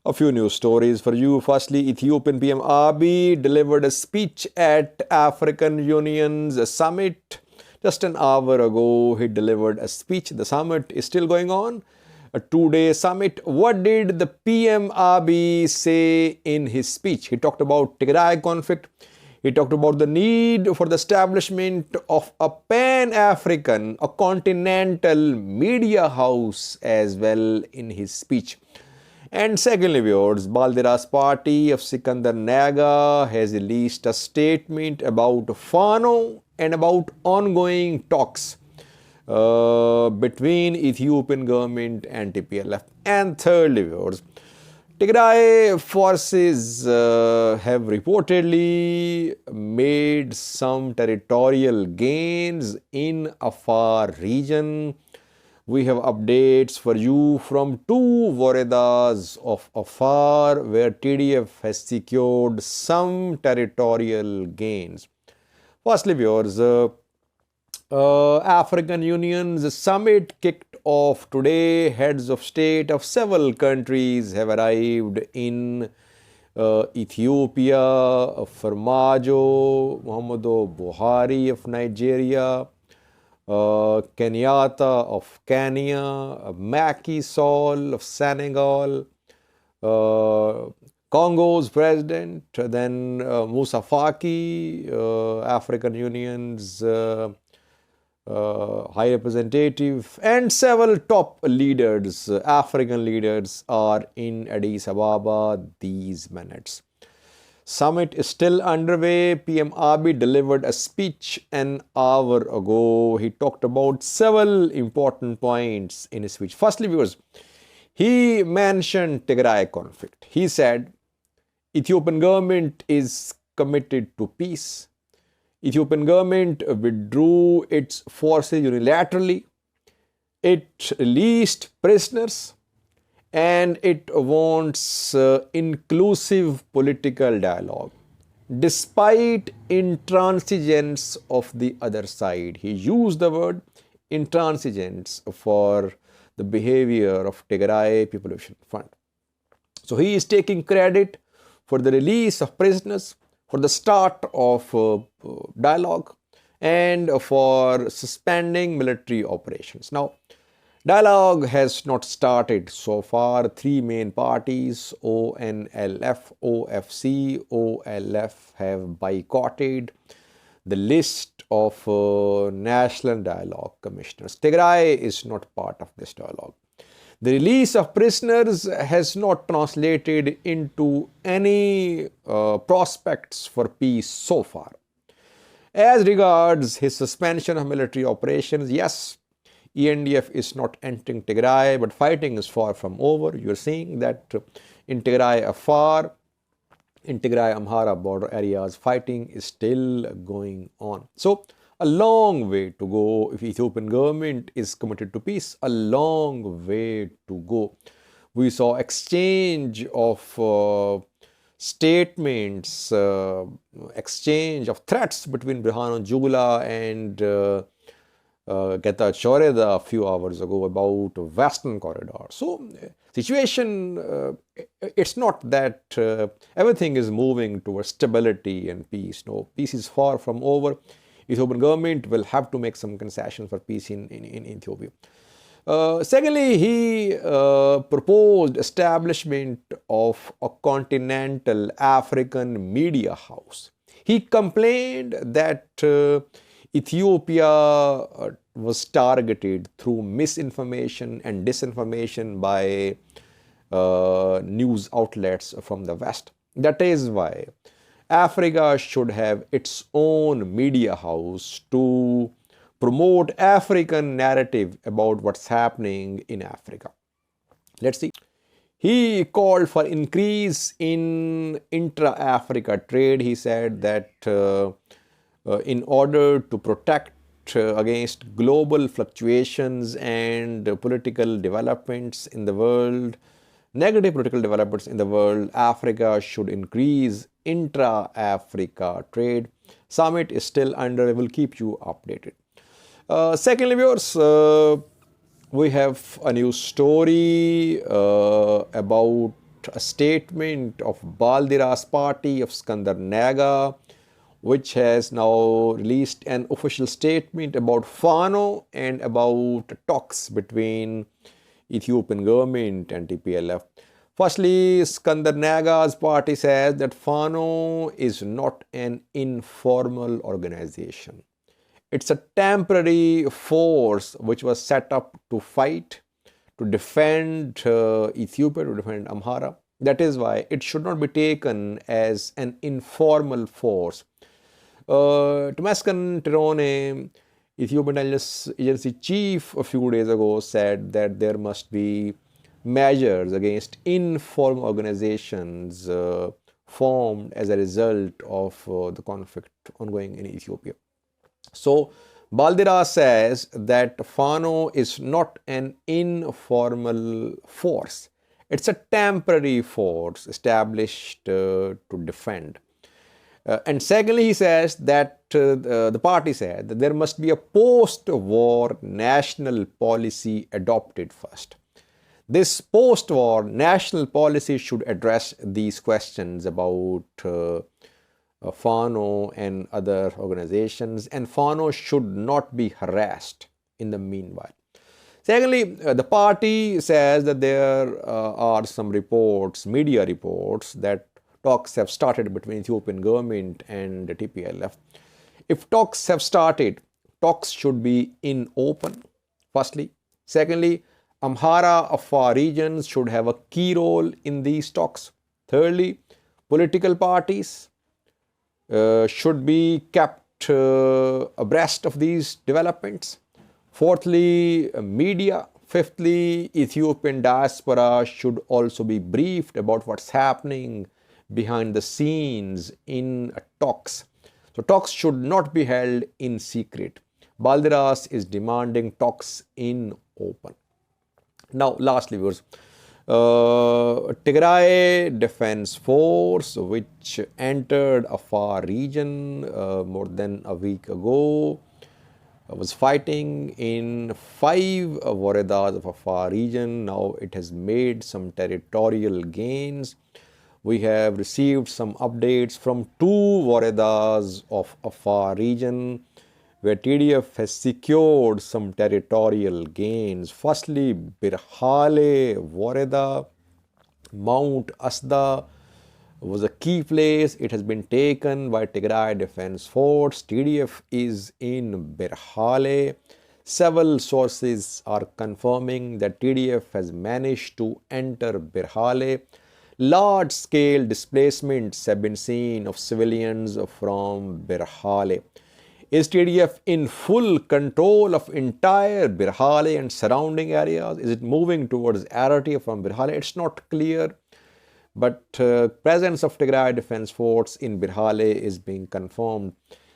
A few news stories for you. Firstly, Ethiopian PM Abiy delivered a speech at African Union's summit. Just an hour ago, he delivered a speech. The summit is still going on. A two-day summit. What did the PM Abiy say in his speech? He talked about Tigray conflict. He talked about the need for the establishment of a pan-African, a continental media house as well in his speech. And secondly, viewers, Balderas party of Sikandar Naga has released a statement about Fano and about ongoing talks between Ethiopian government and TPLF. And thirdly, viewers, Tigray forces have reportedly made some territorial gains in Afar region. We have updates for you from two Woredas of Afar where TDF has secured some territorial gains. Firstly, viewers, African Union's summit kicked off today. Heads of state of several countries have arrived in Ethiopia. Farmajo, Muhammadu Buhari of Nigeria, Kenyatta of Kenya, Macky Sall of Senegal, Congo's president, then Musa Faki, African Union's High Representative, and several top leaders, African leaders, are in Addis Ababa these minutes. Summit is still underway. PM Abiy delivered a speech an hour ago. He talked about several important points in his speech. Firstly, viewers, he mentioned Tigray conflict. He said, Ethiopian government is committed to peace. Ethiopian government withdrew its forces unilaterally. It released prisoners. And it wants inclusive political dialogue. Despite intransigence of the other side, he used the word intransigence for the behavior of Tigray Population Fund. So he is taking credit for the release of prisoners, for the start of dialogue, and for suspending military operations. Now, dialogue has not started so far. Three main parties, ONLF, OFC, OLF, have boycotted the list of National Dialogue Commissioners. Tigray is not part of this dialogue. The release of prisoners has not translated into any prospects for peace so far. As regards his suspension of military operations, yes, ENDF is not entering Tigray, but fighting is far from over. You are seeing that in Tigray Afar, in Tigray Amhara border areas, fighting is still going on. So, a long way to go if Ethiopian government is committed to peace, a long way to go. We saw exchange of statements, exchange of threats between Birhanu Jula and Getachew a few hours ago about Western Corridor. So, situation, it's not that everything is moving towards stability and peace. No, peace is far from over. Ethiopian government will have to make some concessions for peace in Ethiopia. Secondly, he proposed establishment of a continental African media house. He complained that Ethiopia was targeted through misinformation and disinformation by news outlets from the West. That is why Africa should have its own media house to promote African narrative about what's happening in Africa. Let's see. He called for increase in intra-Africa trade. He said that in order to protect against global fluctuations and political developments in the world, negative political developments in the world, Africa should increase intra-Africa trade. Summit is still under. We'll keep you updated. Secondly, viewers, we have a new story about a statement of Baldiras party of Skandar Naga, which has now released an official statement about Fano and about talks between Ethiopian government and TPLF. Firstly, Skandar Naga's party says that Fano is not an informal organization. It's a temporary force which was set up to fight, to defend Ethiopia, to defend Amhara. That is why it should not be taken as an informal force. Tomaskan Tirone, Ethiopian intelligence agency chief, a few days ago said that there must be measures against informal organizations formed as a result of the conflict ongoing in Ethiopia. So, Baldira says that Fano is not an informal force. It's a temporary force established to defend. And secondly, he says that the party said that there must be a post-war national policy adopted first. This post-war national policy should address these questions about Fano and other organizations, and Fano should not be harassed in the meanwhile. Secondly, the party says that there are some reports, media reports, that talks have started between Ethiopian government and the TPLF. If talks have started, talks should be in open, firstly. Secondly, Amhara Afar regions should have a key role in these talks. Thirdly, political parties should be kept abreast of these developments. Fourthly, media. Fifthly, Ethiopian diaspora should also be briefed about what's happening behind the scenes in talks. So talks should not be held in secret. Baldiras is demanding talks in open. Now, lastly, viewers, Tigray Defense Force, which entered Afar region more than a week ago, was fighting in 5 Woredas of Afar region. Now it has made some territorial gains. We have received some updates from 2 Woredas of Afar region, where TDF has secured some territorial gains. Firstly, Birhale Woreda, Mount Asda was a key place. It has been taken by Tigray Defense Force. TDF is in Birhale. Several sources are confirming that TDF has managed to enter Birhale. Large-scale displacements have been seen of civilians from Birhale. Is TDF in full control of entire Birhale and surrounding areas? Is it moving towards Arati from Birhale? It's not clear. But presence of Tigray Defense Force in Birhale is being confirmed.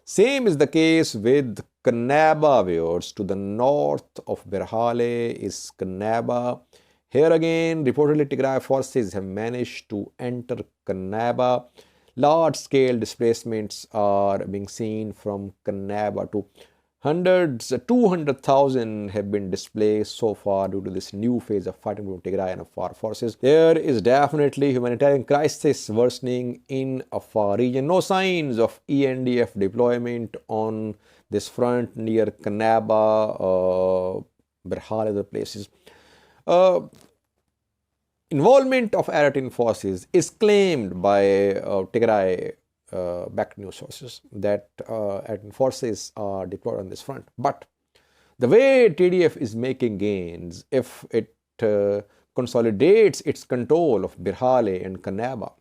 Same is the case with Kannaba, viewers. To the north of Birhale is Kannaba. Here again, reportedly Tigray forces have managed to enter Kannaba. Large-scale displacements are being seen from Kannaba to hundreds, 200,000 have been displaced so far due to this new phase of fighting between Tigray and Afar forces. There is definitely humanitarian crisis worsening in Afar region. No signs of ENDF deployment on this front near Kannaba, Birhale, other places. Involvement of Eritrean forces is claimed by Tigray backed news sources that Eritrean forces are deployed on this front. But the way TDF is making gains, if it consolidates its control of Birhale and Kannaba,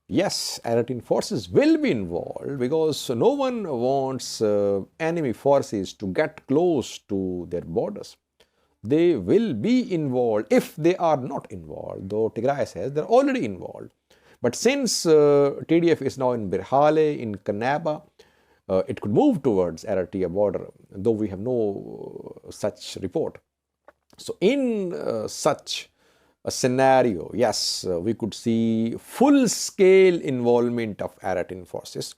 yes, Eritrean forces will be involved, because no one wants enemy forces to get close to their borders. They will be involved if they are not involved, though Tigray says they're already involved. But since TDF is now in Birhale, in Kannaba, it could move towards Eritrea border, though we have no such report. So in such a scenario, yes, we could see full-scale involvement of Eritrean forces.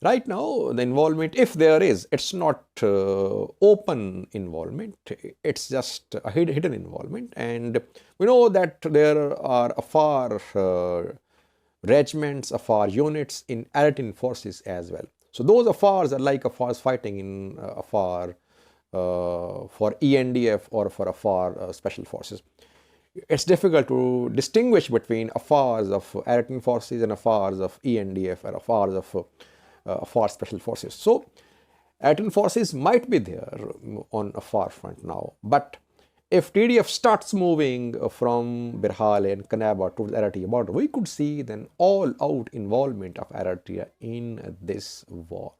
Right now, the involvement, if there is, it's not open involvement. It's just a hidden involvement. And we know that there are Afar regiments, Afar units in Eritrean forces as well. So those Afars are like Afars fighting in Afar for ENDF or for Afar special forces. It's difficult to distinguish between Afars of Eritrean forces and Afars of ENDF or Afars of Afar special forces. So Eritrean forces might be there on Afar front now, but if TDF starts moving from Birhale and Kanaba to the Eritrea border, we could see then all-out involvement of Eritrea in this war.